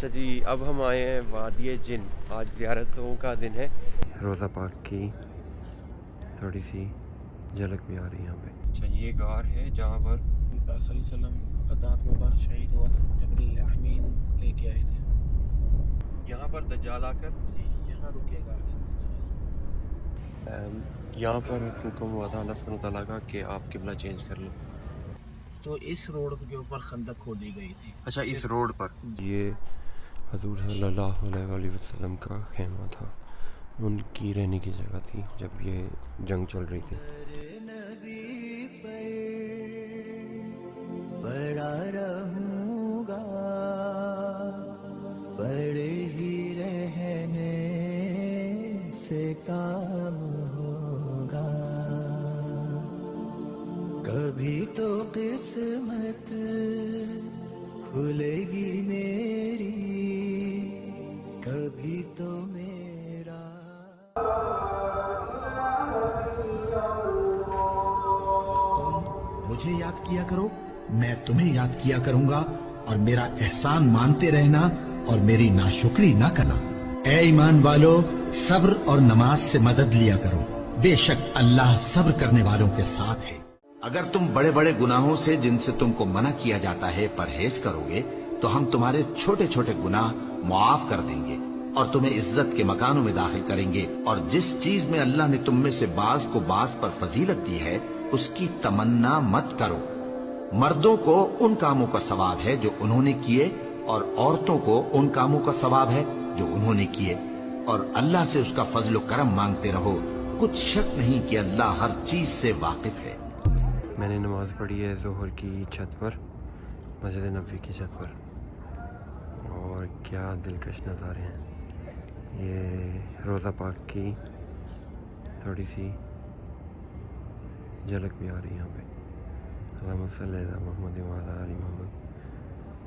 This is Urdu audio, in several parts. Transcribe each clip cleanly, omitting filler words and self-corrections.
اچھا جی، اب ہم آئے ہیں وادی جن. آج زیارتوں کا دن ہے. روزہ پاک کی تھوڑی سی جھلک بھی آ رہی ہے یہاں پہ. اچھا یہ غار ہے جہاں پر صلی اللہ علیہ وسلم کا دانت مبارک شہید ہوا تھا. جبریل امین لے کے آئے تھے. یہاں پر دجال آ کر جی یہاں رکے گا دجال. یہاں پر حکم ہوا تھا اللہ سبحانہ وتعالیٰ کا کہ آپ قبلہ چینج کر لو. تو اس روڈ کے اوپر خندق کھودی گئی تھی. اچھا اس روڈ پر یہ حضور صلی اللہ علیہ وآلہ وسلم کا خیمہ تھا، ان کی رہنے کی جگہ تھی جب یہ جنگ چل رہی تھی. پڑا رہوں گا پڑے ہی رہنے سے کام ہوگا، کبھی تو قسمت کھلے گی میری، کبھی تو میرا. مجھے یاد کیا کرو، میں تمہیں یاد کیا کروں گا، اور میرا احسان مانتے رہنا اور میری ناشکری نہ کرنا. اے ایمان والو، صبر اور نماز سے مدد لیا کرو، بے شک اللہ صبر کرنے والوں کے ساتھ ہے. اگر تم بڑے بڑے گناہوں سے جن سے تم کو منع کیا جاتا ہے پرہیز کرو گے تو ہم تمہارے چھوٹے چھوٹے گناہ معاف کر دیں گے اور تمہیں عزت کے مکانوں میں داخل کریں گے. اور جس چیز میں اللہ نے تم میں سے بعض کو بعض پر فضیلت دی ہے اس کی تمنا مت کرو. مردوں کو ان کاموں کا ثواب ہے جو انہوں نے کیے، اور عورتوں کو ان کاموں کا ثواب ہے جو انہوں نے کیے، اور اللہ سے اس کا فضل و کرم مانگتے رہو. کچھ شک نہیں کہ اللہ ہر چیز سے واقف ہے. میں نے نماز پڑھی ہے ظہر کی چھت پر، مسجد نبوی کی چھت پر، اور کیا دلکش نظارے ہیں. یہ روزہ پاک کی تھوڑی سی جھلک بھی آ رہی ہے یہاں پہ. اللہم صلی علی محمد وعلی آل محمد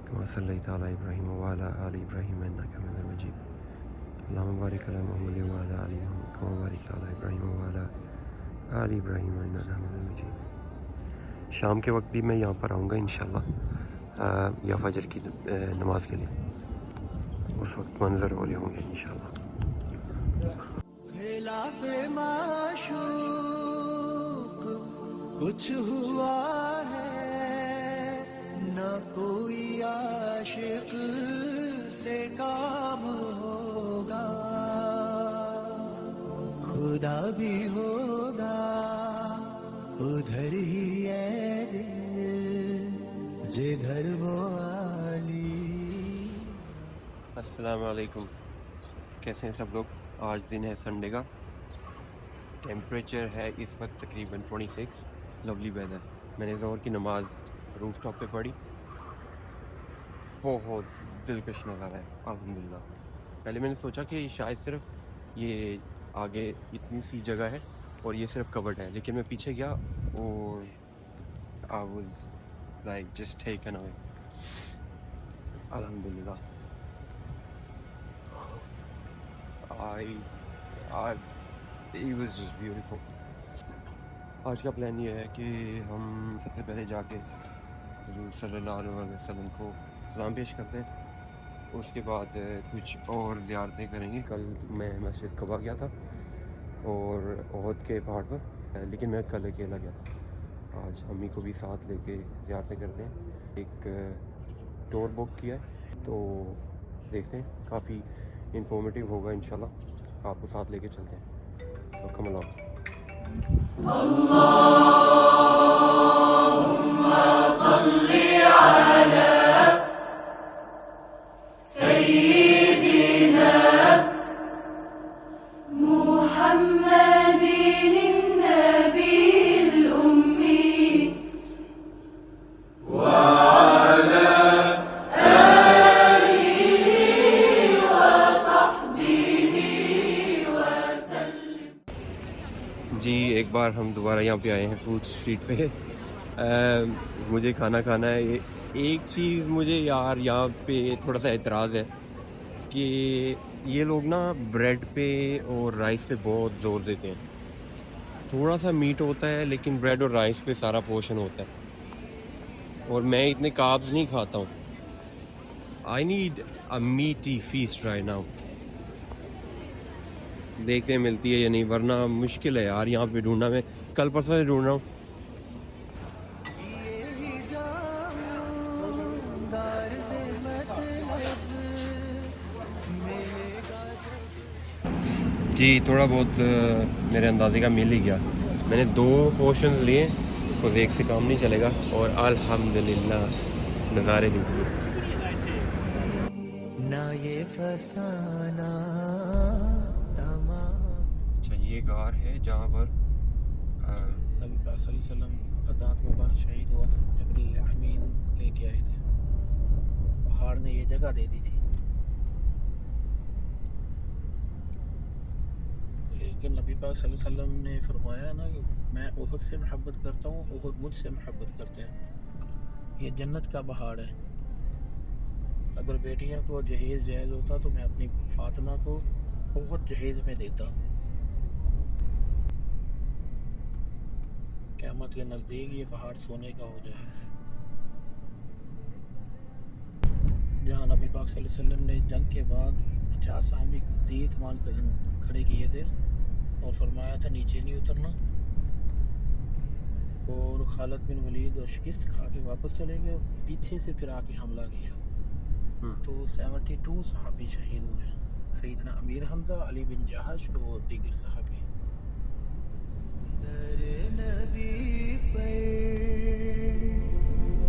کما صلیت علی ابراہیم وعلی آل ابراہیم انک حمید مجید. اللہم بارک علی محمد وعلی آل محمد کما بارکت علی ابراہیم وعلی آل ابراہیم انک حمید مجید. شام کے وقت بھی میں یہاں پر آؤں گا انشاءاللہ یا فجر کی نماز کے لیے. اس وقت منظر ہو رہے ہوں گے انشاءاللہ. خلاف معشوق کچھ ہوا ہے نہ کوئی عاشق سے کام ہوگا، خدا بھی ہوگا ادھر ہی ہے دل جدھر وہ علی. السلام علیکم، کیسے ہیں سب لوگ؟ آج دن ہے سنڈے کا. ٹیمپریچر ہے اس وقت تقریباً 26. Lovely weather. میں نے ظہر کی نماز روف ٹاپ پہ پڑھی. بہت دلکش نظارہ ہے الحمدللہ. پہلے میں نے سوچا کہ شاید صرف یہ آگے اتنی سی جگہ ہے اور یہ صرف کورڈ ہے، لیکن میں پیچھے گیا اور I was like just taken away. الحمدللہ. It was just beautiful. آج کا پلان یہ ہے کہ ہم سب سے پہلے جا کے حضور صلی اللہ علیہ وسلم کو سلام پیش کرتے ہیں. اس کے بعد کچھ اور زیارتیں کریں گے. کل میں مسجد قباء گیا تھا اور احد کے پہاڑ پر، لیکن میں کل اکیلا گیا تھا. آج امی کو بھی ساتھ لے کے زیارتیں کرتے ہیں. ایک ٹور بک کیا ہے تو دیکھتے ہیں، کافی انفارمیٹیو ہوگا انشاءاللہ. آپ کو ساتھ لے کے چلتے ہیں. So come along. اللهم صل على سيدنا محمد النبي الأمي وعلى آله وصحبه وسلم. جی ایک بار ہم دوبارہ یہاں پہ آئے ہیں فوڈ اسٹریٹ پہ. مجھے کھانا کھانا ہے. ایک چیز مجھے یہاں پہ تھوڑا سا اعتراض ہے کہ یہ لوگ نا بریڈ پہ اور رائس پہ بہت زور دیتے ہیں. تھوڑا سا میٹ ہوتا ہے لیکن بریڈ اور رائس پہ سارا پورشن ہوتا ہے، اور میں اتنے کاربز نہیں کھاتا ہوں. I need a meaty feast right now. دیکھتے ہیں ملتی ہے یا نہیں, ورنہ مشکل ہے یار یہاں پہ ڈھونڈنا. میں کل پرسوں سے ڈھونڈ رہا ہوں. یہی جاؤں دار سے مطلب ملے گا جی تھوڑا بہت میرے اندازے کا مل ہی گیا. میں نے 2 پورشنز لیے, تو ایک سے کام نہیں چلے گا. اور الحمدللہ نظارے دیکھیے. نہ یہ فسانہ. اچھا یہ غار ہے جہاں پر نبی پاک صلی اللہ علیہ وسلم کا دانت مبارک شہید ہوا تھا. جبریل امین لے کے آئے تھے. پہاڑ نے یہ جگہ دے دی تھی. لیکن نبی پاک صلی اللہ علیہ وسلم نے فرمایا نا کہ میں احد سے محبت کرتا ہوں, احد مجھ سے محبت کرتے ہیں. یہ جنت کا پہاڑ ہے. اگر بیٹیوں کو جہیز جائز ہوتا تو میں اپنی فاطمہ کو احد جہیز میں دیتا. قیامت کے نزدیک یہ پہاڑ سونے کا ہو جائے. جہاں نبی پاک صلی اللہ علیہ وسلم نے جنگ کے بعد 50 صحابی تیر کمان کر کھڑے کیے تھے اور فرمایا تھا نیچے نہیں اترنا. اور خالد بن ولید اور شکست کھا کے واپس چلے گئے, پیچھے سے پھر آ کے حملہ کیا. تو 72 صحابی شہید ہوئے. سیدنا امیر حمزہ, علی بن جہش اور دیگر صحابی. در نبی پر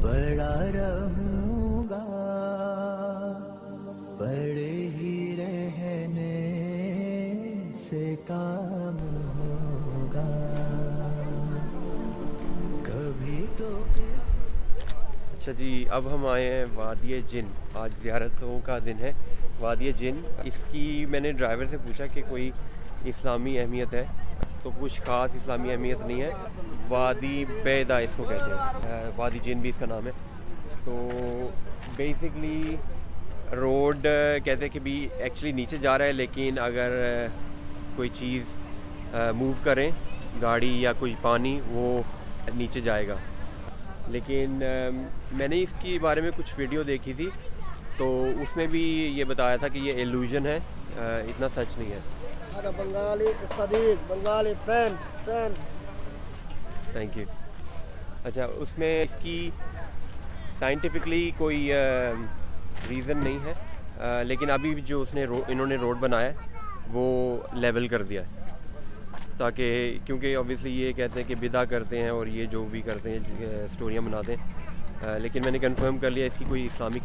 پڑا رہوں گا, پڑے ہی رہنے سے کام ہوگا. کبھی تو اچھا جی اب ہم آئے ہیں وادی جن. آج زیارتوں کا دن ہے. وادی جن, اس کی میں نے ڈرائیور سے پوچھا کہ کوئی اسلامی اہمیت ہے, تو کچھ خاص اسلامی اہمیت نہیں ہے. وادی بیدا اس کو کہتے ہیں, وادی جن بھی اس کا نام ہے. تو بیسکلی روڈ کہتے ہیں کہ بھی ایکچولی نیچے جا رہا ہے, لیکن اگر کوئی چیز موو کریں, گاڑی یا کوئی پانی, وہ نیچے جائے گا. لیکن میں نے اس کے بارے میں کچھ ویڈیو دیکھی تھی, تو اس میں بھی یہ بتایا تھا کہ یہ ایلوژن ہے, اتنا سچ نہیں ہے. بنگالی صدیق, بنگالی فرینڈ. Thank you. اچھا اس میں اس کی سائنٹیفکلی کوئی ریزن نہیں ہے, لیکن ابھی جو اس نے انہوں نے روڈ بنایا ہے وہ لیول کر دیا ہے, تاکہ کیونکہ اوبیسلی یہ کہتے ہیں کہ بدعہ کرتے ہیں اور یہ جو بھی کرتے ہیں اسٹوریاں بناتے ہیں, لیکن میں نے کنفرم کر لیا اس کی کوئی اسلامک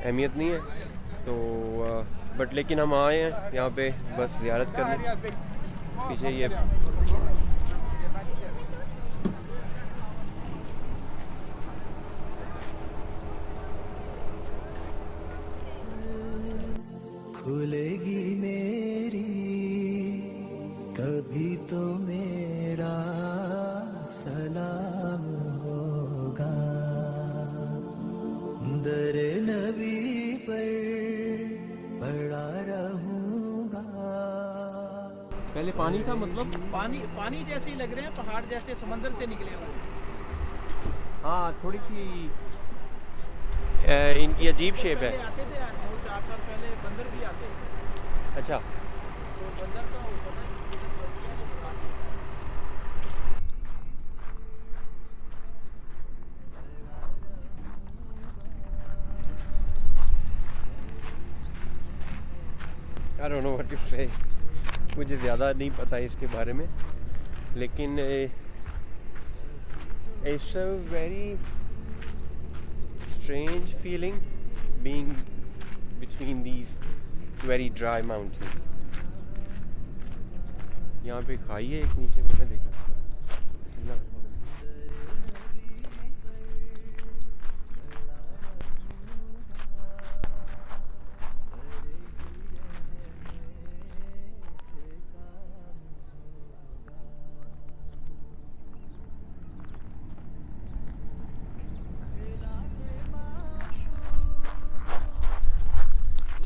اہمیت نہیں ہے. تو بٹ لیکن ہم آئے ہیں یہاں پہ بس زیارت کرنے. پیچھے یہ کھلے گی میری کبھی تو میرا سلام ہوگا. در نبی پر پڑا رہوں گا. پہلے پانی تھا, مطلب پانی جیسے ہی لگ رہے ہیں, پہاڑ جیسے سمندر سے نکلے ہوئے. ہاں تھوڑی سی ان کی عجیب شیپ ہے. آتے تھے 4 سال پہلے بندر بھی آتے تھے. اچھا تو بندر کا پتہ نہیں I don't know what to say. مجھے زیادہ نہیں پتہ اس کے بارے میں, لیکن it's a very strange feeling being between these very dry mountains. یہاں پہ کھائی ہے ایک نیچے, میں نے دیکھا. بسم اللہ الرحمن الرحیم.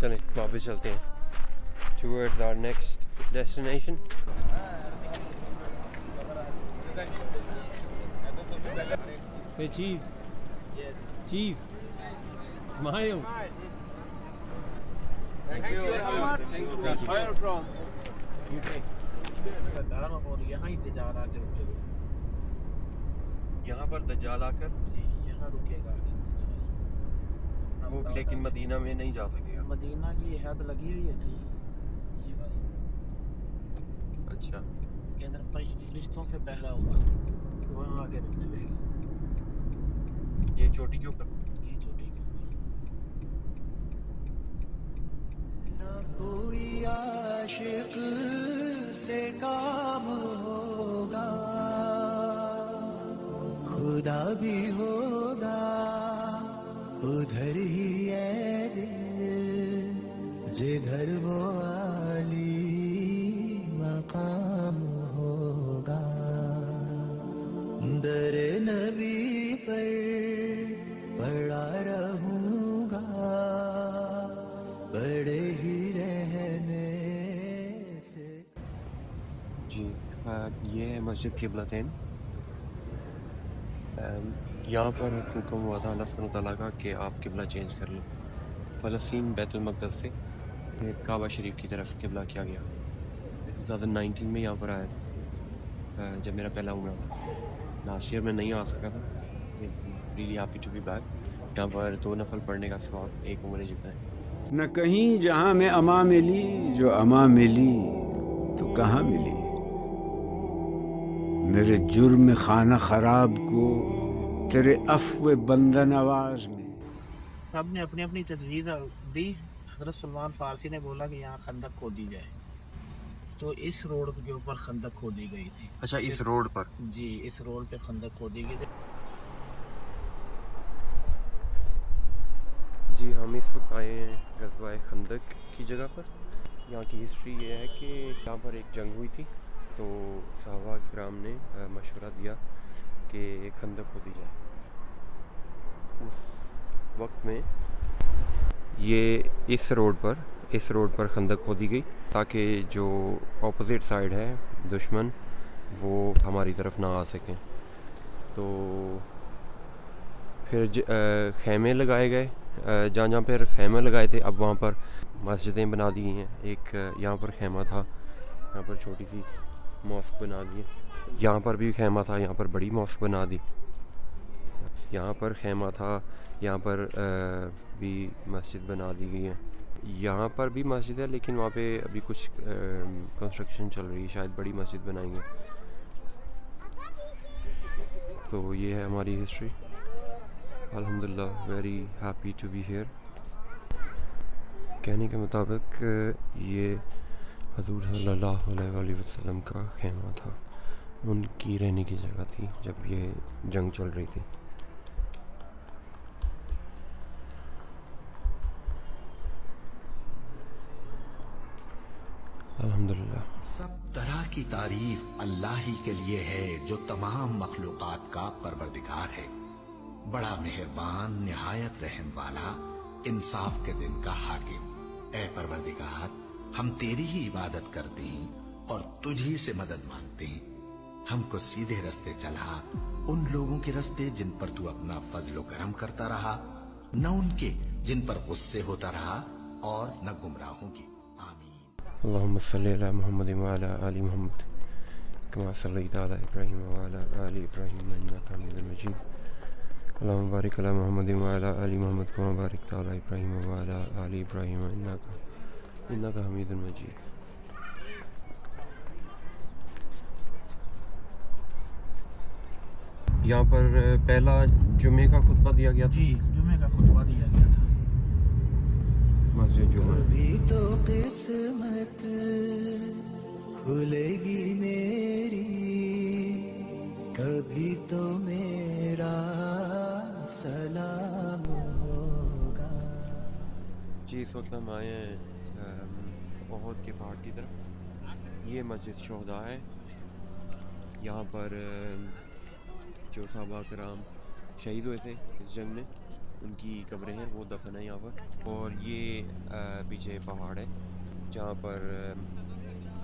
چلیں واپس چلتے ہیں towards our next destination. Say cheese. Yes. Cheese. Smile. گھر اور یہاں ہی تجار آ کے رکے گا یہاں پر دجال آ کر جی یہاں رکے گا انتظار وہ لیکن مدینہ میں نہیں جا سکے گا. مدینہ کی حد لگی ہوئی ہے نہیں یہ والی اچھا کے اندر فرشتوں کے پہرا ہوگا وہاں آ کے رکنے پڑے گی یہ چوٹی کے اوپر. یہ چھوٹی کے اوپر نہ کوئی عاشق سے کام ہوگا خدا بھی ہوگا ادھر ہی ہے دل جدھر وہ عالی مقام ہوگا در نبی پر پڑا رہوں گا بڑے ہی رہنے سے. جی یہ ہے مسجد قبلتین. یہاں پر حکم ہوا تھا اللہ سبحانہ تعالیٰ کا کہ آپ قبلہ چینج کر لیں. فلسطین بیت المقدس سے کعبہ شریف کی طرف قبلہ کیا گیا. 2019 میں یہاں پر آیا تھا جب میرا پہلا عمرہ تھا. لاسٹ ایئر میں نہیں آ سکا تھا. Really happy to be back. یہاں پر 2 نفل پڑھنے کا ثواب ایک عمرے جتنا ہے. نہ کہیں جہاں میں اما ملی جو اما ملی تو کہاں ملی میرے جرم خانہ خراب کو تیرے عفو بندہ نواز میں. سب نے اپنی اپنی تجویز دی. حضرت سلمان فارسی نے بولا کہ یہاں خندق کھودی جائے تو اس روڈ کے اوپر خندق کھودی گئی تھی. اچھا اس روڈ پر. جی اس روڈ پہ خندق کھودی گئی تھی. جی ہم اس وقت آئے ہیں غزوہ خندق کی جگہ پر. یہاں کی ہسٹری یہ ہے کہ یہاں پر ایک جنگ ہوئی تھی تو صحابہ کرام نے مشورہ دیا کہ خندق کھودی جائے. اس وقت میں یہ اس روڈ پر خندق کھودی گئی تاکہ جو اپوزٹ سائڈ ہے دشمن وہ ہماری طرف نہ آ سکیں. تو پھر خیمے لگائے گئے. جہاں پھر خیمے لگائے تھے اب وہاں پر مسجدیں بنا دی ہیں. ایک یہاں پر خیمہ تھا, یہاں پر چھوٹی سی ماسک بنا دی ہے. یہاں پر بھی خیمہ تھا, یہاں پر بڑی ماسک بنا دی. یہاں پر خیمہ تھا, یہاں پر بھی مسجد بنا دی گئی ہے. یہاں پر بھی مسجد ہے لیکن وہاں پہ ابھی کچھ کنسٹرکشن چل رہی ہے, شاید بڑی مسجد بنائیں گے. تو یہ ہے ہماری ہسٹری. الحمدللہ very happy to be here. کہنے کے مطابق یہ حضور صلی اللہ علیہ وسلم کا خیمہ تھا, ان کی رہنے کی جگہ تھی جب یہ جنگ چل رہی تھی. الحمدللہ. سب طرح کی تعریف اللہ ہی کے لیے ہے جو تمام مخلوقات کا پروردگار ہے. بڑا مہربان, نہایت رحم والا, انصاف کے دن کا حاکم. اے پروردگار, ہم تیری ہی عبادت کرتے ہیں اور تجھ ہی سے مدد مانگتے ہیں. ہم کو سیدھے رستے چلا, ان لوگوں کے رستے جن پر تو اپنا فضل و کرم کرتا رہا, نہ ان کے جن پر غصے ہوتا رہا, اور نہ گمراہوں کی. آمین. اللہم صلی علی محمد وعلی آل محمد کما صلیت علی ابراہیم وعلی آل ابراہیم انک حمید مجید. اللہم بارک علی محمد وعلی آل محمد کما بارکت علی ابراہیم وعلی آل ابراہیم انک حمید مجید. یہاں پر پہلا جمعے کا خطبہ دیا گیا تھا. جی جمعے کا خطبہ دیا گیا تھا مسجد جمعہ. کبھی تو قسمت کھلے گی میری کبھی تو میرا سلام ہوگا. جی اس وقت ہم آئے ہیں احد کے پہاڑ کی طرف. یہ مسجد شہداء ہے. یہاں پر جو صحابہ کرام شہید ہوئے تھے اس جنگ میں ان کی قبریں ہیں, وہ دفن ہیں یہاں پر. اور یہ پیچھے پہاڑ ہے جہاں پر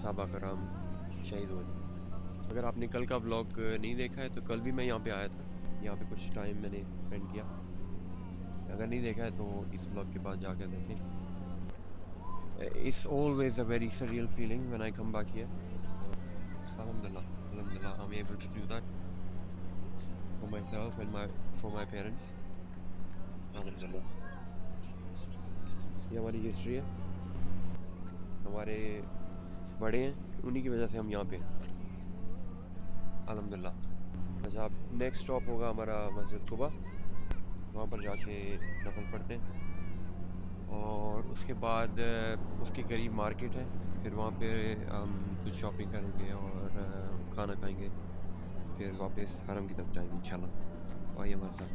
صحابہ کرام شہید ہوئے. اگر آپ نے کل کا بلاگ نہیں دیکھا ہے تو کل بھی میں یہاں پہ آیا تھا. یہاں پہ کچھ ٹائم میں نے اسپینڈ کیا. اگر نہیں دیکھا ہے تو اس بلاگ کے بعد جا کے دیکھیں. it's always a very surreal feeling when I come back here. Alhamdulillah, I'm able to do that for myself and for my parents. Alhamdulillah. یہ ہماری ہسٹری ہے, ہمارے بڑے ہیں, انہی کی وجہ سے ہم یہاں پہ ہیں. الحمدللہ. اچھا, اب نیکسٹ اسٹاپ ہوگا ہمارا مسجد قباء, وہاں پر جا کے نفل پڑھتے ہیں, اور اس کے بعد اس کے قریب مارکیٹ ہے, پھر وہاں پہ ہم کچھ شاپنگ کریں گے اور کھانا کھائیں گے, پھر واپس حرم کی طرف جائیں گے انشاءاللہ. آئیے ہمارے ساتھ.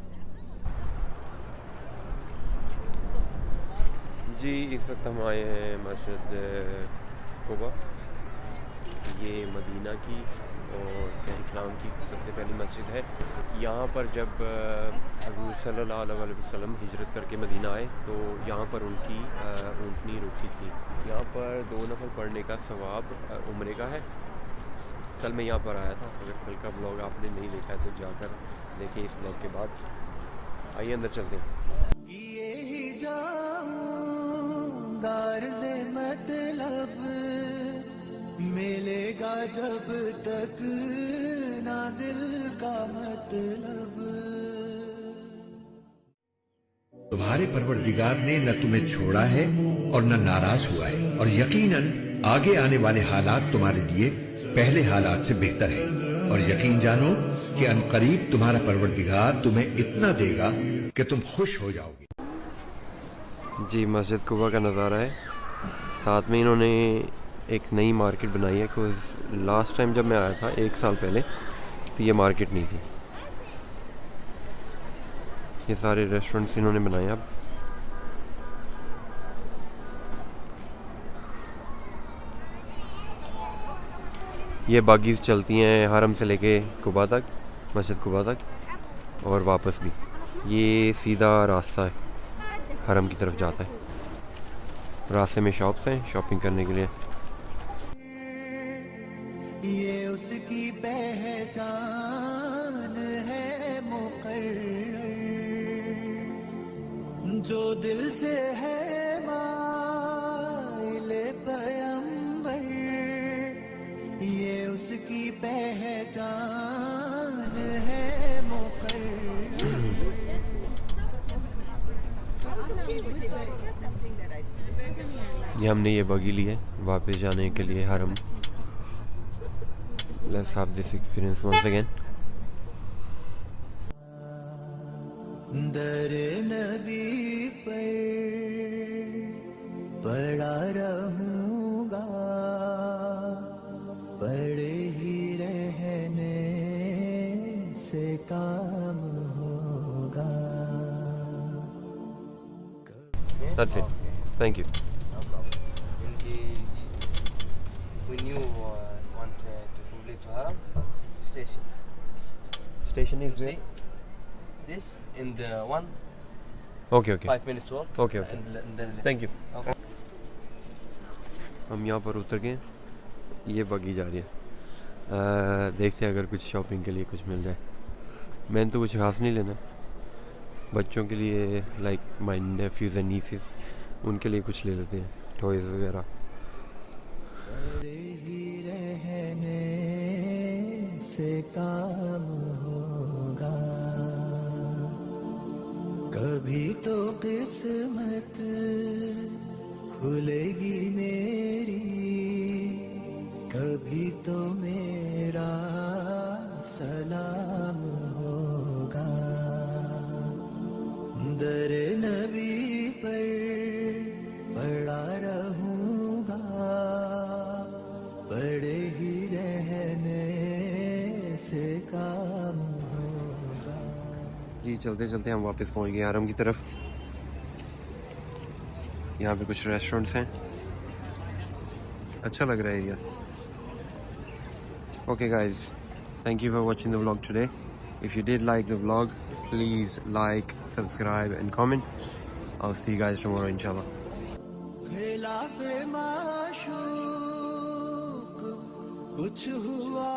جی اس وقت ہم آئے ہیں مسجد قباء. یہ مدینہ کی اور اسلام کی سب سے پہلی مسجد ہے. یہاں پر جب حضور صلی اللہ علیہ وسلم ہجرت کر کے مدینہ آئے تو یہاں پر ان کی اونٹنی رکی تھی. یہاں پر 2 نفل پڑھنے کا ثواب عمرے کا ہے. کل میں یہاں پر آیا تھا, اگر کل کا بلاگ آپ نے نہیں دیکھا ہے تو جا کر دیکھیں اس بلاگ کے بعد. آئیے اندر چلتے ہیں. یہی جاؤں غرض مطلب ملے گا جب تک نہ دل کا مطلب. تمہارے پروردگار نے نہ تمہیں چھوڑا ہے اور نہ ناراض ہوا ہے, اور یقیناً آگے آنے والے حالات تمہارے لیے پہلے حالات سے بہتر ہیں. اور یقین جانو کہ عنقریب تمہارا پروردگار تمہیں اتنا دے گا کہ تم خوش ہو جاؤ گے. جی مسجد قباء کا نظارہ ہے. ساتھ میں انہوں نے ایک نئی مارکیٹ بنائی ہے, بیکاز لاسٹ ٹائم جب میں آیا تھا 1 سال پہلے تو یہ مارکیٹ نہیں تھی. یہ سارے ریسٹورنٹس انہوں نے بنائے. اب یہ باغیز چلتی ہیں حرم سے لے کے قباء تک, مسجد قباء تک, اور واپس بھی. یہ سیدھا راستہ ہے حرم کی طرف جاتا ہے. راستے میں شاپس ہیں شاپنگ کرنے کے لیے. یہ اس کی پہچان ہے مقرر, جو دل سے ہے مائل پیمبر. یہ اس کی پہچان ہے مقرر. یہ ہم نے یہ بگی لی ہے واپس جانے کے لیے حرم. Let's have this experience once again. در نبی پر پڑا رہوں گا, پڑے ہی رہنے سے کام ہوگا. That's it. Thank you. When you want to complete to Haram, station. Station is You where? see this in the one Okay. 5 minutes walk. Okay. And then Thank you. Okay. ہم یہاں پر اتر گئے. یہ بگی جا رہی ہے. دیکھتے ہیں اگر کچھ شاپنگ کے لیے کچھ مل جائے. میں نے تو کچھ خاص نہیں لینا, بچوں کے لیے like my nephews and nieces, ان کے لیے کچھ لے لیتے ہیں, ٹوائز وغیرہ. پڑے ہی رہنے سے کام ہوگا. کبھی تو قسمت کھلے گی میری, کبھی تو میرا سلام ہوگا. در نبی پر پڑا رہوں گا, پڑے ہی رہنے سے کام ہوگا. جی چلتے چلتے ہم واپس پہنچ گئے حرم کی طرف. یہاں پہ کچھ ریسٹورنٹس ہیں, اچھا لگ رہا ہے area. Okay guys, thank you for watching the vlog today. If you did like the vlog, please like, subscribe and comment. I'll see you guys tomorrow inshallah. خلاف معشوق کچھ ہوا